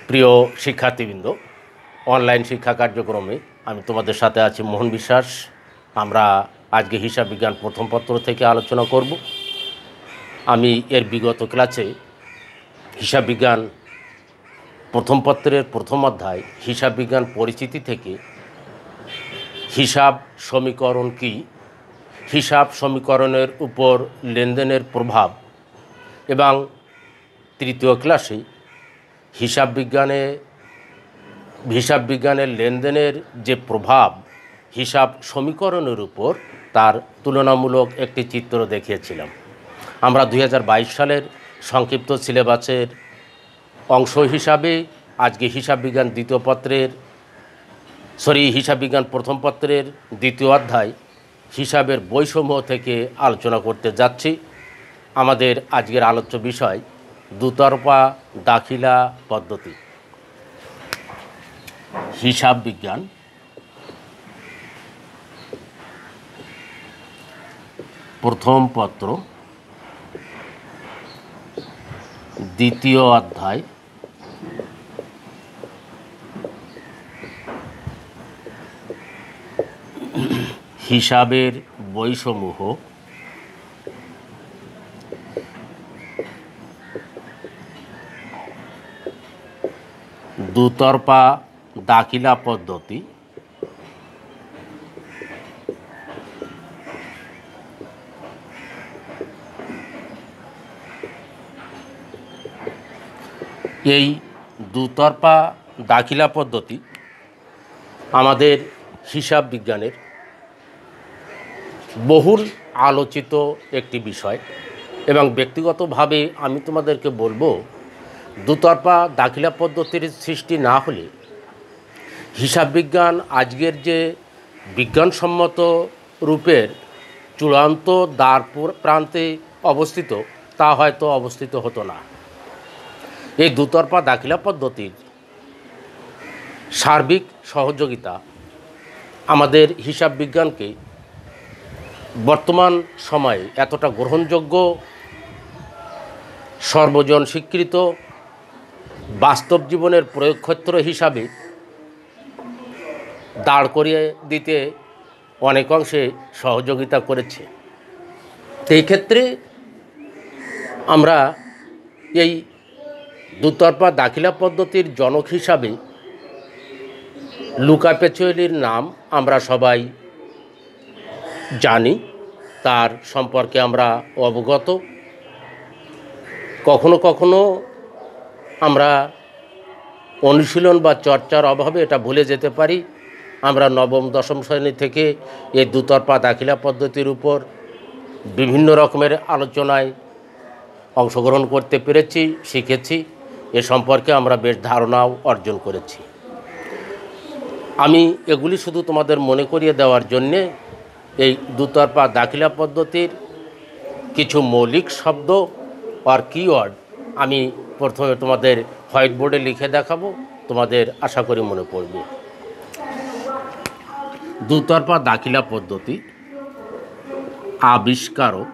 প্রিয় শিক্ষার্থীবৃন্দ, অনলাইন শিক্ষা কার্যক্রমে আমি তোমাদের সাথে আছি মোহন বিশ্বাস। আমরা আজকে হিসাব বিজ্ঞান প্রথম পত্র থেকে আলোচনা করব। আমি এর বিগত ক্লাসে হিসাব বিজ্ঞান প্রথম পত্রের প্রথম অধ্যায় হিসাব বিজ্ঞান পরিচিতি থেকে হিসাব সমীকরণ কি, হিসাব সমীকরণের উপর লেনদেনের প্রভাব এবং তৃতীয় ক্লাসে হিসাব বিজ্ঞানের লেনদেনের যে প্রভাব হিসাব সমীকরণের উপর তার তুলনামূলক একটি চিত্র দেখিয়েছিলাম। আমরা 2022 সালের সংক্ষিপ্ত সিলেবাসের অংশ হিসাবে আজকে হিসাব বিজ্ঞান প্রথম পত্রের দ্বিতীয় অধ্যায় হিসাবের বইসমূহ থেকে আলোচনা করতে যাচ্ছি। আমাদের আজকের আলোচ্য বিষয় দুতরফা দাখিলা পদ্ধতি। হিসাব বিজ্ঞান প্রথম পত্র দ্বিতীয় অধ্যায় হিসাবের বইসমূহ দুতরফা দাখিলা পদ্ধতি এই দুতরফা দাখিলা পদ্ধতি আমাদের হিসাব বিজ্ঞানের বহুল আলোচিত একটি বিষয় এবং ব্যক্তিগতভাবে আমি তোমাদেরকে বলবো, দুতরফা দাখিলা পদ্ধতির সৃষ্টি না হলে হিসাব বিজ্ঞান আজকের যে বিজ্ঞানসম্মত রূপের চূড়ান্ত দ্বার প্রান্তে অবস্থিত তা হয়তো অবস্থিত হতো না। এই দুতরফা দাখিলা পদ্ধতির সার্বিক সহযোগিতা আমাদের হিসাব বিজ্ঞানকে বর্তমান সময়ে এতটা গ্রহণযোগ্য, সর্বজন স্বীকৃত বাস্তব জীবনের প্রয়োগক্ষেত্র হিসাবে দাঁড় করিয়ে দিতে অনেক অংশে সহযোগিতা করেছে। এই ক্ষেত্রে আমরা এই দুতরফা দাখিলা পদ্ধতির জনক হিসাবে লুকা প্যাচুয়েলির নাম আমরা সবাই জানি, তার সম্পর্কে আমরা অবগত। কখনো কখনো আমরা অনুশীলন বা চর্চার অভাবে এটা ভুলে যেতে পারি। আমরা নবম দশম শ্রেণী থেকে এই দুতরফা দাখিলা পদ্ধতির উপর বিভিন্ন রকমের আলোচনায় অংশগ্রহণ করতে পেরেছি, শিখেছি। এ সম্পর্কে আমরা বেশ ধারণাও অর্জন করেছি। আমি এগুলি শুধু তোমাদের মনে করিয়ে দেওয়ার জন্যে এই দুতরফা দাখিলা পদ্ধতির কিছু মৌলিক শব্দ আর কিওয়ার্ড আমি প্রথমে তোমাদের হোয়াইট বোর্ডে লিখে দেখাবো, তোমাদের আশা করি মনে পড়বে। দুতরফা দাখিলা পদ্ধতি আবিষ্কারক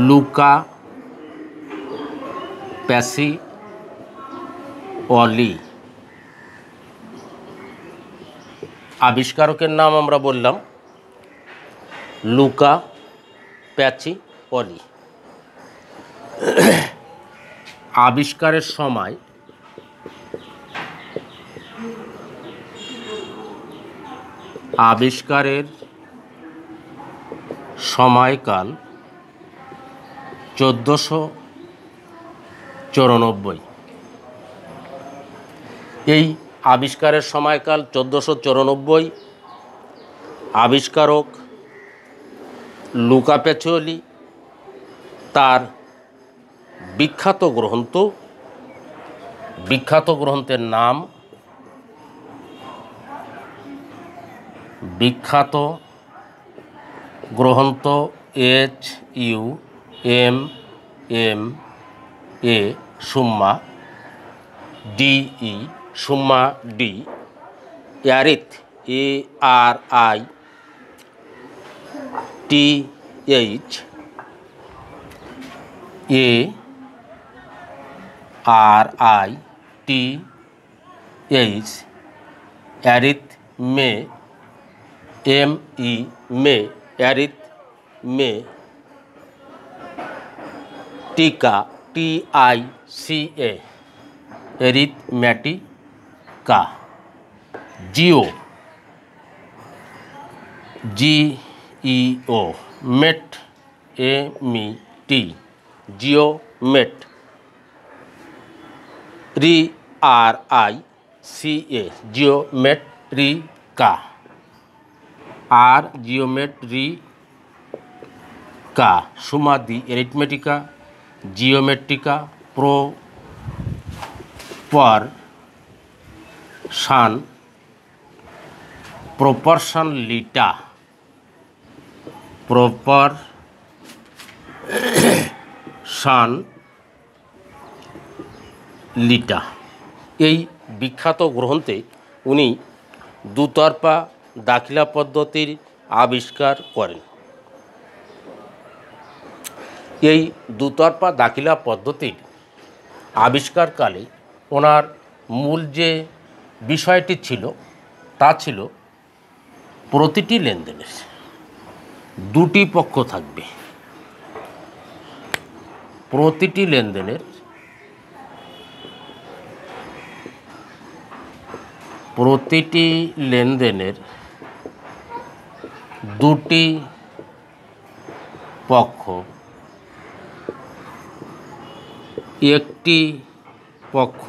লুকা প্যাচুয়েলি। আবিষ্কারকের নাম আমরা বললাম লুকা প্যাচুয়েলি। আবিষ্কারের সময়কাল 1494। এই আবিষ্কারের সময়কাল 1494। আবিষ্কারক লুকা প্যাচুয়েলি তার বিখ্যাত গ্রন্থের নাম সুম্মা ডি এরিথ ARITH ARITH অ্যারিথ মে ME মে অ্যারিথ মে টিকা TICA এরিথমেটিকা জিও GEO মেট MET জিওমেট RICA জিওমেট্রিকা জিওমেট্রিকা সুমাদি এরিথমেটিকা জিওমেট্রিকা প্রপরশানলিটা এই বিখ্যাত গ্রন্থে উনি দুতরফা দাখিলা পদ্ধতির আবিষ্কার করেন। এই দুতরফা দাখিলা পদ্ধতির আবিষ্কারকালে ওনার মূল যে বিষয়টি ছিল তা ছিল প্রতিটি লেনদেনের দুটি পক্ষ থাকবে। প্রতিটি লেনদেনের দুটি পক্ষ একটি পক্ষ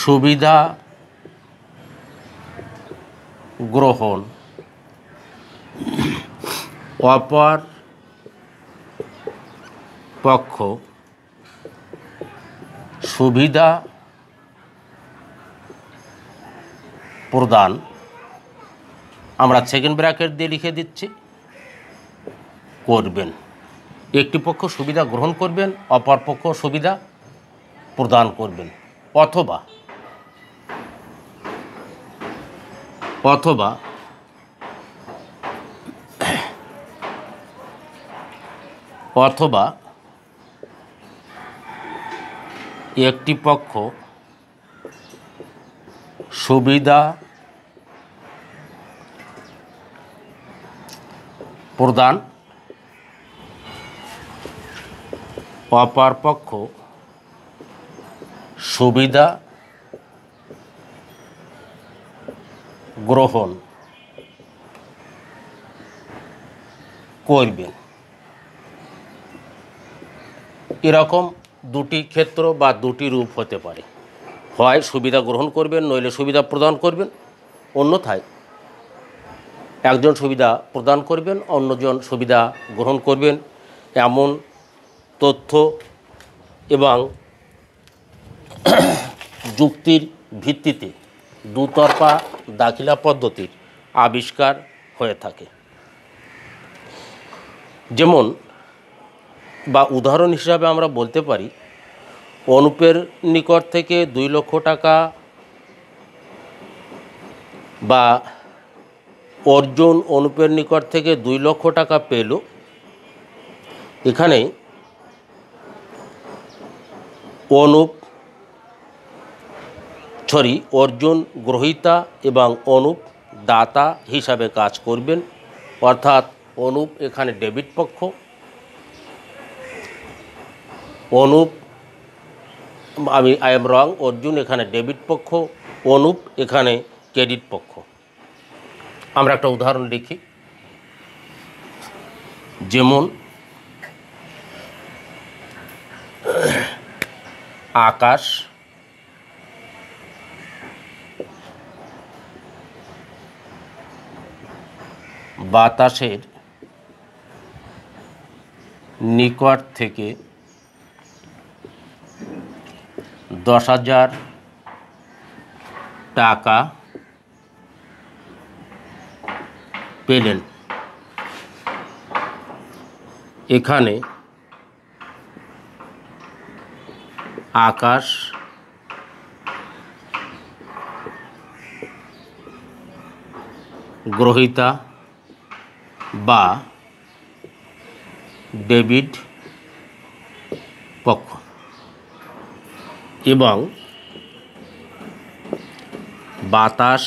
সুবিধা গ্রহণ অপর পক্ষ সুবিধা প্রদান, আমরা সেকেন্ড ব্র্যাকেট দিয়ে লিখে দিচ্ছি, করবেন। একটি পক্ষ সুবিধা গ্রহণ করবেন, অপর পক্ষ সুবিধা প্রদান করবেন। অথবা অথবা অথবা একটি পক্ষ সুবিধা প্রদান, অপর পক্ষ সুবিধা গ্রহণ করবেন। এরকম দুটি ক্ষেত্র বা দুটি রূপ হতে পারে, হয় সুবিধা গ্রহণ করবেন নইলে সুবিধা প্রদান করবেন, অন্যথায় একজন সুবিধা প্রদান করবেন অন্যজন সুবিধা গ্রহণ করবেন। এমন তথ্য এবং যুক্তির ভিত্তিতে দুতরফা দাখিলা পদ্ধতির আবিষ্কার হয়ে থাকে। যেমন বা উদাহরণ হিসাবে আমরা বলতে পারি, অনুপের নিকট থেকে 2 লক্ষ টাকা বা অর্জুন অনুপের নিকট থেকে 2 লক্ষ টাকা পেল। এখানে অর্জুন গ্রহীতা এবং অনুপ দাতা হিসাবে কাজ করবেন, অর্থাৎ অনুপ এখানে ডেবিট পক্ষ, অর্জুন এখানে ডেবিট পক্ষ, অনুপ এখানে ক্রেডিট পক্ষ। আমরা একটা উদাহরণ লিখি, যেমন আকাশ বাতাসের নিকট থেকে 10,000 টাকা পেলেন। এখানে আকাশ গ্রহীতা বা ডেবিট পক্ষ এবং বাতাস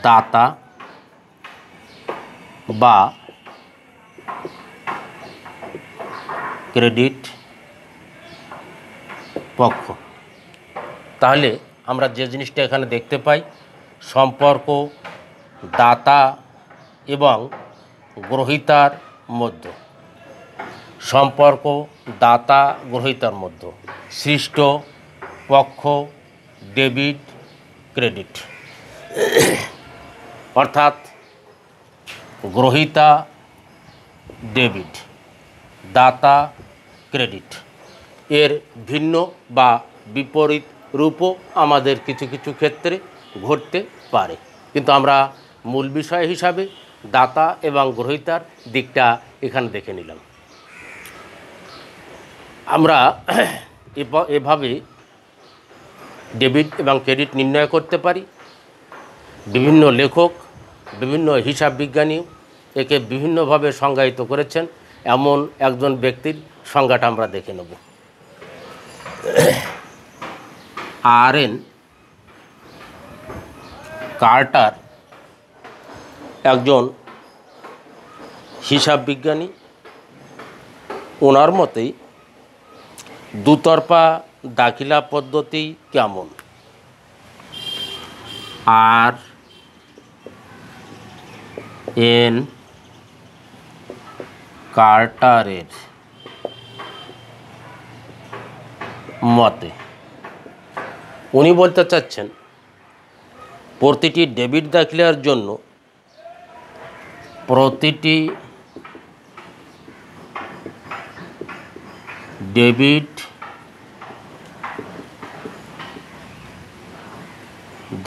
দাতা বা ক্রেডিট পক্ষ। তাহলে আমরা যে জিনিসটা এখানে দেখতে পাই, সম্পর্ক দাতা এবং গ্রহীতার মধ্যে, সম্পর্ক দাতা গ্রহীতার মধ্যে সৃষ্ট পক্ষ ডেবিট ক্রেডিট, অর্থাৎ গ্রহীতা ডেবিট, দাতা ক্রেডিট। এর ভিন্ন বা বিপরীত রূপও আমাদের কিছু কিছু ক্ষেত্রে ঘটতে পারে, কিন্তু আমরা মূল বিষয় হিসাবে দাতা এবং গ্রহীতার দিকটা এখানে দেখে নিলাম। আমরা এভাবে ডেবিট এবং ক্রেডিট নির্ণয় করতে পারি। বিভিন্ন লেখক, বিভিন্ন হিসাব বিজ্ঞানী একে বিভিন্নভাবে সংজ্ঞায়িত করেছেন। এমন একজন ব্যক্তির সংজ্ঞাটা আমরা দেখে নেব। আর.এন. কার্টার একজন হিসাব বিজ্ঞানী। ওনার মতেই দুতরফা দাখিলা পদ্ধতি কেমন। আর.এন. কার্টারের মতে উনি বলতে চাচ্ছেন, প্রতিটি ডেবিট দাখিলার জন্য প্রতিটি ডেবিট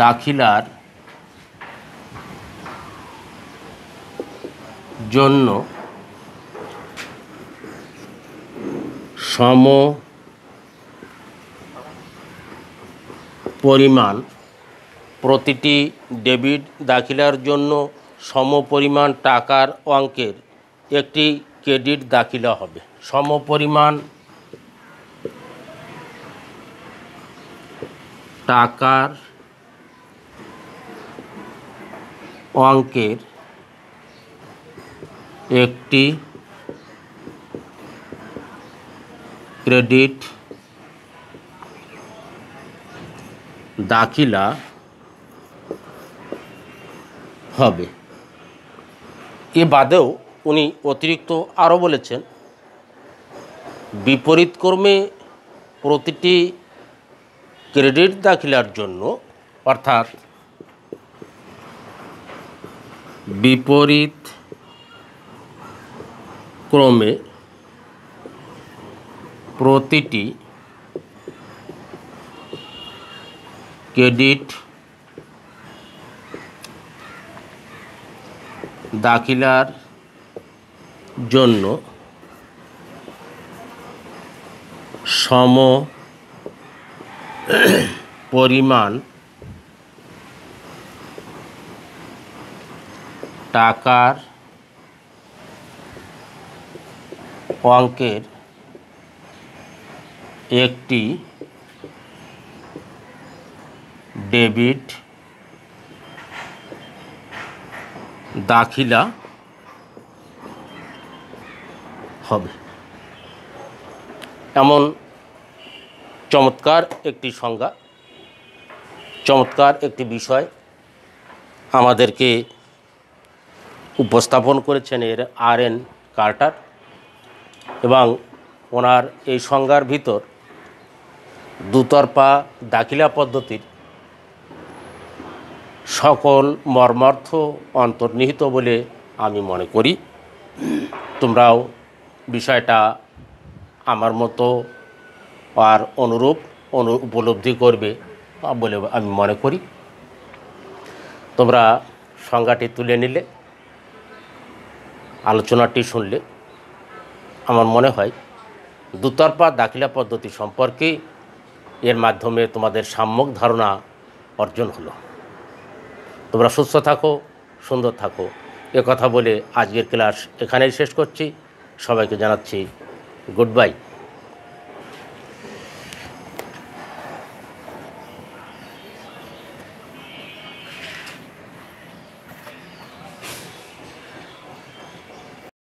দাখিলার জন্য সম পরিমাণ, প্রতিটি ডেবিট দাখিলার জন্য সমপরিমাণ টাকার অঙ্কের একটি ক্রেডিট দাখিলা হবে। সমপরিমাণ টাকার অঙ্কের একটি ক্রেডিট দাখিলা হবে। এ বাদেও উনি অতিরিক্ত আরও বলেছেন, বিপরীতক্রমে প্রতিটি ক্রেডিট দাখিলার জন্য, অর্থাৎ বিপরীত ক্রমে প্রতিটি ক্রেডিট দাখিলার জন্য সম পরিমাণ টাকার অঙ্কের একটি ডেবিট দাখিলা হবে। এমন চমৎকার একটি সংজ্ঞা, চমৎকার একটি বিষয় আমাদেরকে উপস্থাপন করেছেন আর.এন. কার্টার, এবং ওনার এই সংজ্ঞার ভিতর দুতরফা দাখিলা পদ্ধতির সকল মর্মার্থ অন্তর্নিহিত বলে আমি মনে করি। তোমরাও বিষয়টা আমার মতো আর অনুরূপ উপলব্ধি করবে বলে আমি মনে করি। তোমরা সংজ্ঞাটি তুলে নিলে, আলোচনাটি শুনলে আমার মনে হয় দুতরফা দাখিলা পদ্ধতি সম্পর্কে এর মাধ্যমে তোমাদের সম্যক ধারণা অর্জন হলো। তোমরা সুস্থ থাকো, সুন্দর থাকো। কথা বলে আজকের ক্লাস এখানেই শেষ করছি। সবাইকে জানাচ্ছি গুড বাই।